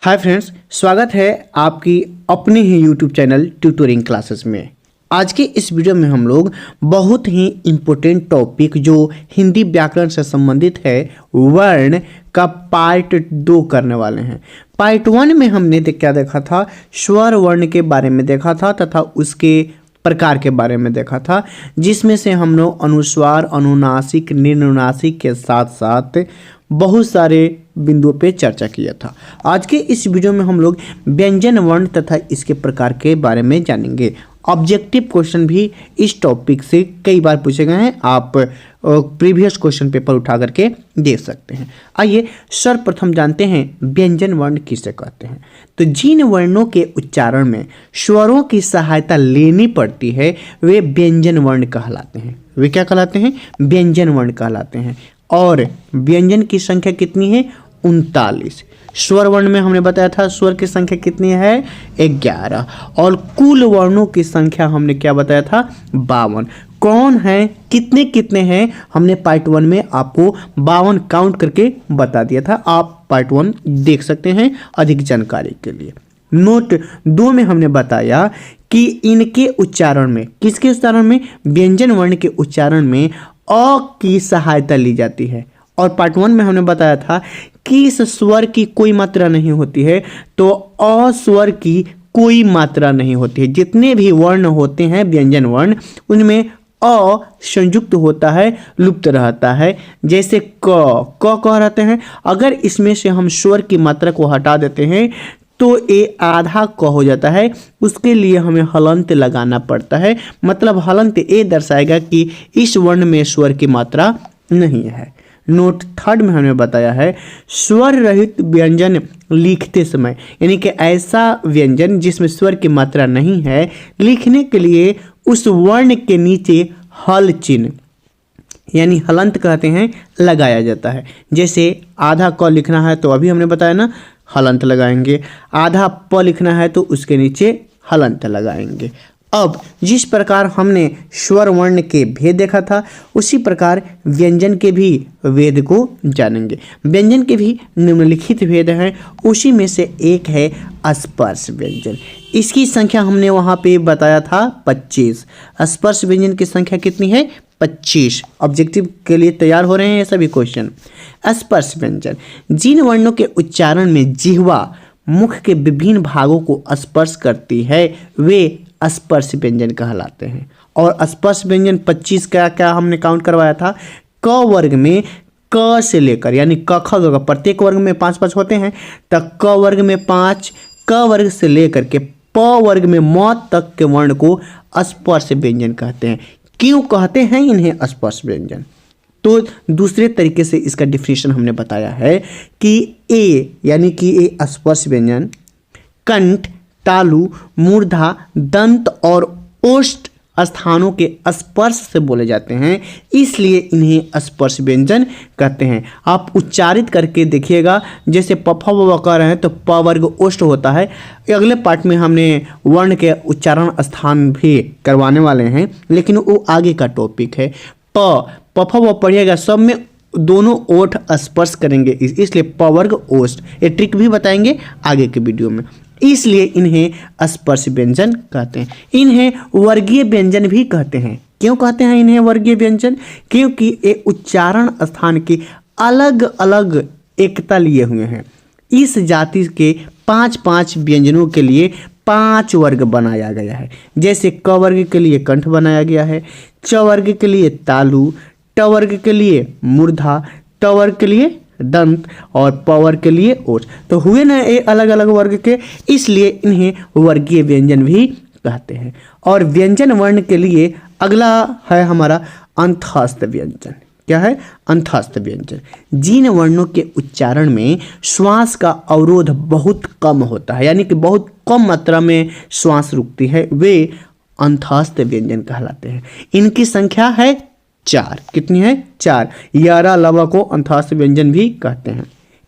Hi friends, स्वागत है आपकी अपने ही यूट्यूब चैनल ट्यूटोरिंग क्लासेस में। आज के इस वीडियो में हम लोग बहुत ही इम्पोर्टेंट टॉपिक जो हिंदी व्याकरण से संबंधित है वर्ण का पार्ट 2 करने वाले हैं। पार्ट 1 में हमने क्या देखा था, स्वर वर्ण के बारे में देखा था तथा उसके प्रकार के बारे में देखा था, जिसमें से हम लोग अनुस्वार, अनुनासिक, निर्नुनासिक के साथ साथ बहुत सारे बिंदुओं पे चर्चा किया था। आज के इस वीडियो में हम लोग व्यंजन वर्ण तथा इसके प्रकार के बारे में जानेंगे। ऑब्जेक्टिव क्वेश्चन भी इस टॉपिक से कई बार पूछे गए हैं, आप प्रीवियस क्वेश्चन पेपर उठा करके देख सकते हैं। आइए सर्वप्रथम जानते हैं व्यंजन वर्ण किसे कहते हैं। तो जिन वर्णों के उच्चारण में स्वरों की सहायता लेनी पड़ती है वे व्यंजन वर्ण कहलाते हैं। वे क्या कहलाते हैं? व्यंजन वर्ण कहलाते हैं। और व्यंजन की संख्या कितनी है? 39। स्वर वर्ण में हमने बताया था स्वर की संख्या कितनी है? 11। और कुल वर्णों की संख्या हमने क्या बताया था? 52। कौन है, कितने कितने हैं, हमने पार्ट 1 में आपको 52 काउंट करके बता दिया था। आप पार्ट 1 देख सकते हैं अधिक जानकारी के लिए। नोट 2 में हमने बताया कि इनके उच्चारण में, किसके उच्चारण में? व्यंजन वर्ण के उच्चारण में अ की सहायता ली जाती है। और पार्ट 1 में हमने बताया था कि इस स्वर की कोई मात्रा नहीं होती है, तो अ स्वर की कोई मात्रा नहीं होती है। जितने भी वर्ण होते हैं व्यंजन वर्ण, उनमें अ संयुक्त होता है, लुप्त रहता है। जैसे क कह रहते हैं, अगर इसमें से हम स्वर की मात्रा को हटा देते हैं तो ये आधा क हो जाता है। उसके लिए हमें हलंत लगाना पड़ता है। मतलब हलंत ये दर्शाएगा कि इस वर्ण में स्वर की मात्रा नहीं है। नोट 3 में हमने बताया है स्वर रहित व्यंजन लिखते समय, यानी कि ऐसा व्यंजन जिसमें स्वर की मात्रा नहीं है, लिखने के लिए उस वर्ण के नीचे हल चिन्ह यानी हलंत कहते हैं लगाया जाता है। जैसे आधा क लिखना है तो अभी हमने बताया ना, हलंत लगाएंगे। आधा प लिखना है तो उसके नीचे हलंत लगाएंगे। अब जिस प्रकार हमने स्वर वर्ण के भेद देखा था, उसी प्रकार व्यंजन के भी भेद को जानेंगे। व्यंजन के भी निम्नलिखित भेद हैं, उसी में से एक है स्पर्श व्यंजन। इसकी संख्या हमने वहाँ पे बताया था 25। स्पर्श व्यंजन की संख्या कितनी है? 25। ऑब्जेक्टिव के लिए तैयार हो रहे हैं ये सभी क्वेश्चन। स्पर्श व्यंजन जिन वर्णों के उच्चारण में जिह्वा मुख के विभिन्न भागों को स्पर्श करती है वे स्पर्श व्यंजन कहलाते हैं। और स्पर्श व्यंजन 25 का क्या हमने काउंट करवाया था? क वर्ग में क से लेकर, यानी क ख ग, प्रत्येक वर्ग में 5-5 होते हैं, तो क वर्ग में 5, क वर्ग से लेकर के प वर्ग में म तक के वर्ण को स्पर्श व्यंजन कहते हैं। क्यों कहते हैं इन्हें स्पर्श व्यंजन? तो दूसरे तरीके से इसका डिफिनेशन हमने बताया है कि ए यानी कि ए स्पर्श व्यंजन कंठ, तालु, मूर्धा, दंत और ओष्ठ स्थानों के स्पर्श से बोले जाते हैं, इसलिए इन्हें स्पर्श व्यंजन कहते हैं। आप उच्चारित करके देखिएगा, जैसे प फ व कह रहे हैं तो प वर्ग ओष्ठ होता है। अगले पार्ट में हमने वर्ण के उच्चारण स्थान भी करवाने वाले हैं, लेकिन वो आगे का टॉपिक है। प फ व पढ़िएगा, सब में दोनों ओठ स्पर्श करेंगे, इसलिए प वर्ग ओष्ठ। ये ट्रिक भी बताएंगे आगे के वीडियो में। इसलिए इन्हें स्पर्श व्यंजन कहते हैं। इन्हें वर्गीय व्यंजन भी कहते हैं। क्यों कहते हैं इन्हें वर्गीय व्यंजन? क्योंकि ये उच्चारण स्थान की अलग अलग एकता लिए हुए हैं। इस जाति के 5-5 व्यंजनों के लिए 5 वर्ग बनाया गया है। जैसे क वर्ग के लिए कंठ बनाया गया है, च वर्ग के लिए तालु, ट वर्ग के लिए मूर्धा, ट वर्ग के लिए दंत और प वर्ग के लिए ओठ। तो हुए ना ये अलग अलग वर्ग के, इसलिए इन्हें वर्गीय व्यंजन भी कहते हैं। और व्यंजन वर्ण के लिए अगला है हमारा अंतःस्थ व्यंजन। क्या है? अंतःस्थ व्यंजन जिन वर्णों के उच्चारण में श्वास का अवरोध बहुत कम होता है, यानी कि बहुत कम मात्रा में श्वास रुकती है, वे अंतःस्थ व्यंजन कहलाते हैं। इनकी संख्या है 4। कितनी है? 4। यारा लवा को अंतःस्थ व्यंजन भी कहते हैं।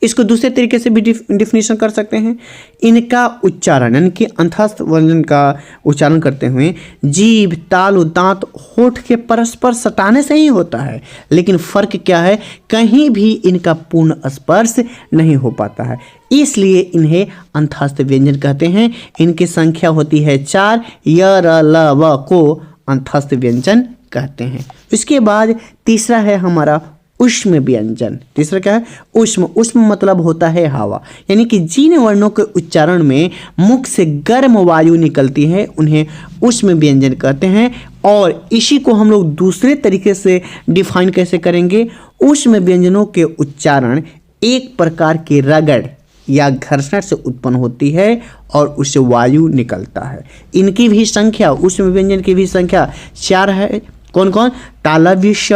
इसको दूसरे तरीके से भी डिफिनेशन कर सकते हैं। इनका उच्चारण यानी कि अंतस्थ व्यंजन का उच्चारण करते हुए जीभ, तालु, दांत, होठ के परस्पर सटाने से ही होता है, लेकिन फर्क क्या है, कहीं भी इनका पूर्ण स्पर्श नहीं हो पाता है, इसलिए इन्हें अंतस्थ व्यंजन कहते हैं। इनकी संख्या होती है 4। य, र, ल, व को अंतस्थ व्यंजन कहते हैं। इसके बाद तीसरा है हमारा ऊष्म व्यंजन। तीसरा क्या है, ऊष्म। ऊष्म मतलब होता है हवा, यानी कि जिन वर्णों के उच्चारण में मुख से गर्म वायु निकलती है उन्हें ऊष्म व्यंजन कहते हैं। और इसी को हम लोग दूसरे तरीके से डिफाइन कैसे करेंगे, ऊष्म व्यंजनों के उच्चारण एक प्रकार की रगड़ या घर्षण से उत्पन्न होती है और उससे वायु निकलता है। इनकी भी संख्या, ऊष्म व्यंजन की भी संख्या 4 है। कौन कौन, तालव्य श,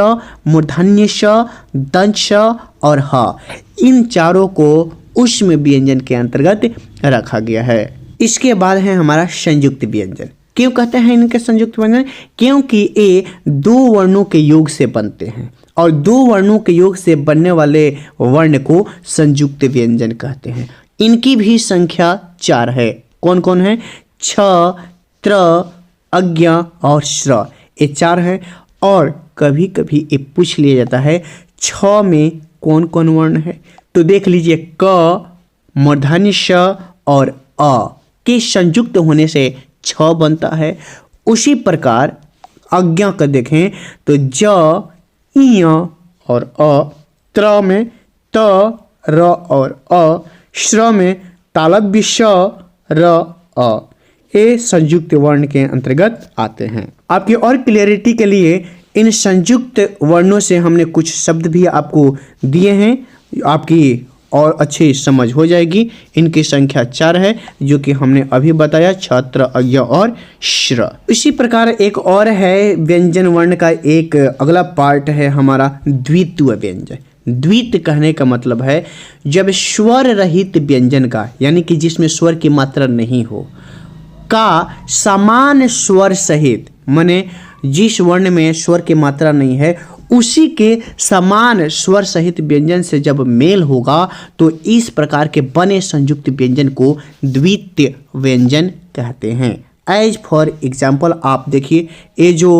मूर्धन्य श, दंत श और ह। इन चारों को ऊष्म व्यंजन के अंतर्गत रखा गया है। इसके बाद है हमारा संयुक्त व्यंजन। क्यों कहते हैं इनके संयुक्त व्यंजन, क्योंकि ये 2 वर्णों के योग से बनते हैं और 2 वर्णों के योग से बनने वाले वर्ण को संयुक्त व्यंजन कहते हैं। इनकी भी संख्या 4 है। कौन कौन है, छ, त्र, अज्ञ और श्र, ये 4 है। और कभी कभी ये पूछ लिया जाता है छ में कौन कौन वर्ण है, तो देख लीजिए क, मूर्धन्य श और अ के संयुक्त होने से छ बनता है। उसी प्रकार अज्ञा का देखें तो ज, इ और अ, त्र में त, र और अ, श्र में तालव्य श, र, अ, ये संयुक्त वर्ण के अंतर्गत आते हैं। आपकी और क्लियरिटी के लिए इन संयुक्त वर्णों से हमने कुछ शब्द भी आपको दिए हैं, आपकी और अच्छी समझ हो जाएगी। इनकी संख्या 4 है जो कि हमने अभी बताया, छत्र, अज्ञ और श्र। इसी प्रकार एक और है व्यंजन वर्ण का एक अगला पार्ट है हमारा द्वित्व व्यंजन। द्वित कहने का मतलब है जब स्वर रहित व्यंजन का, यानी कि जिसमें स्वर की मात्रा नहीं हो, का समान स्वर सहित, माने जिस वर्ण में स्वर की मात्रा नहीं है उसी के समान स्वर सहित व्यंजन से जब मेल होगा तो इस प्रकार के बने संयुक्त व्यंजन को द्वितीय व्यंजन कहते हैं। एज फॉर एग्जाम्पल आप देखिए, ये जो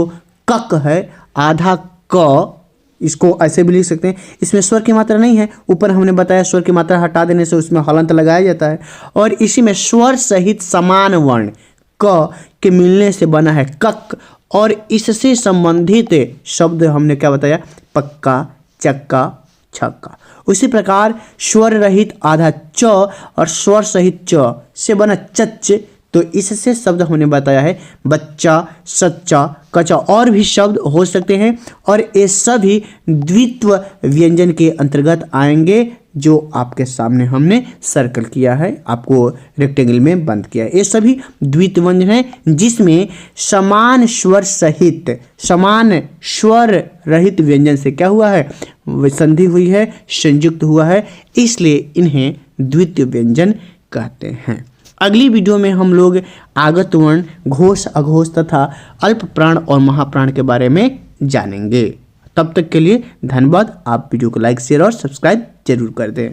कक है, आधा क, इसको ऐसे भी लिख सकते हैं, इसमें स्वर की मात्रा नहीं है, ऊपर हमने बताया स्वर की मात्रा हटा देने से उसमें हलंत लगाया जाता है, और इसी में स्वर सहित समान वर्ण क के मिलने से बना है कक, और इससे संबंधित शब्द हमने क्या बताया, पक्का, चक्का, छक्का। उसी प्रकार स्वर रहित आधा च और स्वर सहित च से बना चच, तो इससे शब्द हमने बताया है बच्चा, सच्चा, कच्चा, और भी शब्द हो सकते हैं, और ये सभी द्वित्व व्यंजन के अंतर्गत आएंगे जो आपके सामने हमने सर्कल किया है, आपको रेक्टेंगल में बंद किया है। ये सभी द्वित्व व्यंजन हैं जिसमें समान स्वर सहित, समान स्वर रहित व्यंजन से क्या हुआ है, संधि हुई है, संयुक्त हुआ है, इसलिए इन्हें द्वित्व व्यंजन कहते हैं। अगली वीडियो में हम लोग आगत वर्ण, घोष, अघोष तथा अल्प प्राण और महाप्राण के बारे में जानेंगे। तब तक के लिए धन्यवाद। आप वीडियो को लाइक, शेयर और सब्सक्राइब जरूर कर दें।